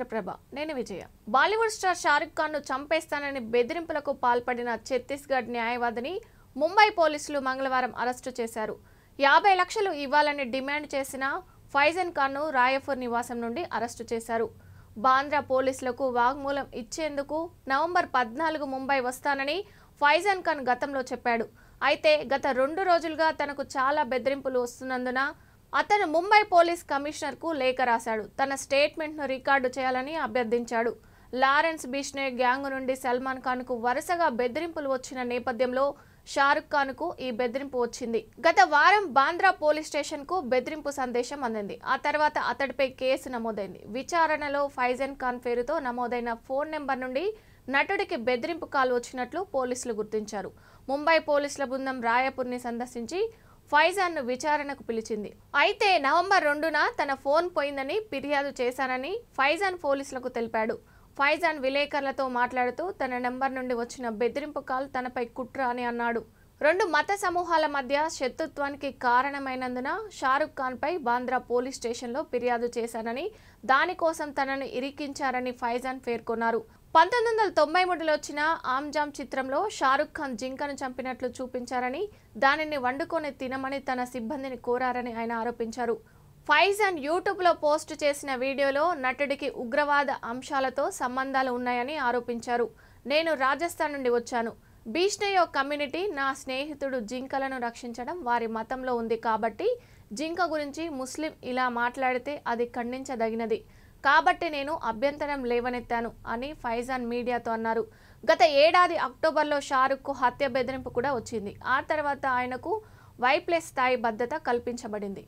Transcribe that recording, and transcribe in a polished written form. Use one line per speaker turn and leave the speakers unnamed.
ఆంధ్రప్రభ నేను విజయ. బాలీవుడ్ స్టార్ షారుఖ్ ఖాన్ ను చంపేస్తానని బెదిరింపులకు పాల్పడిన ఛత్తీస్గఢ్ న్యాయవాదిని ముంబై పోలీసులు మంగళవారం అరెస్టు చేశారు. 50 లక్షలు ఇవ్వాలని డిమాండ్ చేసిన ఫైజన్ ఖాన్ ను రాయపూర్ నివాసం నుండి అరెస్టు చేశారు. బాంద్రా పోలీసులకు వాగ్మూలం ఇచ్చేందుకు నవంబర్ 14 ముంబై వస్తానని ఫైజన్ ఖాన్ గతంలో చెప్పాడు. అయితే గత 2 రోజులుగా తనకు చాలా బెదిరింపులు వస్తున్నందున అతను ముంబై పోలీస్ కమిషనర్ కు లేఖ రాశాడు. తన స్టేట్మెంట్ ను రికార్డు చేయాలని అభ్యర్థించాడు. లారెన్స్ బిష్నే గ్యాంగ్ నుండి సల్మాన్ ఖాన్ కు వరుసగా బెదిరింపులు వచ్చిన నేపథ్యంలో షారుఖ్ ఖాన్ కు ఈ బెదిరింపు వచ్చింది. గత వారం బాంద్రా పోలీస్ స్టేషన్ కు బెదిరింపు సందేశం అందింది. ఆ తర్వాత అతడిపై కేసు నమోదైంది. విచారణలో ఫైజన్ ఖాన్ పేరుతో నమోదైన ఫోన్ నెంబర్ నుండి నటుడికి బెదిరింపు కాల్ వచ్చినట్లు పోలీసులు గుర్తించారు. ముంబై పోలీసుల బృందం రాయపూర్ని సందర్శించి ఫైజాన్ ను విచారణకు పిలిచింది. అయితే నవంబర్ 2న తన ఫోన్ పోయిందని ఫిర్యాదు చేశానని ఫైజాన్ పోలీసులకు తెలిపాడు. ఫైజాన్ విలేకరులతో మాట్లాడుతూ తన నెంబర్ నుండి వచ్చిన బెదిరింపు కాల్ తనపై కుట్ర అని అన్నాడు. 2 మత సమూహాల మధ్య శత్రుత్వానికి కారణమైనందున షారుఖ్ ఖాన్ పై బాంద్రా పోలీస్ స్టేషన్లో ఫిర్యాదు చేశానని, దానికోసం తనను ఇరికించారని ఫైజాన్ పేర్కొన్నారు. 1993లో వచ్చిన ఆమ్జామ్ చిత్రంలో షారుఖ్ ఖాన్ జింకను చంపినట్లు చూపించారని, దానిని వండుకొని తినమని తన సిబ్బందిని కోరారని ఆయన ఆరోపించారు. ఫైజాన్ యూట్యూబ్లో పోస్ట్ చేసిన వీడియోలో నటుడికి ఉగ్రవాద అంశాలతో సంబంధాలు ఉన్నాయని ఆరోపించారు. నేను రాజస్థాన్ నుండి వచ్చాను. బీష్నేయో కమ్యూనిటీ నా స్నేహితుడు జింకలను రక్షించడం వారి మతంలో ఉంది కాబట్టి జింక గురించి ముస్లిం ఇలా మాట్లాడితే అది ఖండించదగినది కాబట్టి నేను అభ్యంతరం లేవనెత్తాను అని ఫైజాన్ మీడియాతో అన్నారు. గత ఏడాది అక్టోబర్లో షారుఖ్ కు హత్య బెదిరింపు కూడా వచ్చింది. ఆ తర్వాత ఆయనకు వైప్లస్ స్థాయి భద్రత కల్పించబడింది.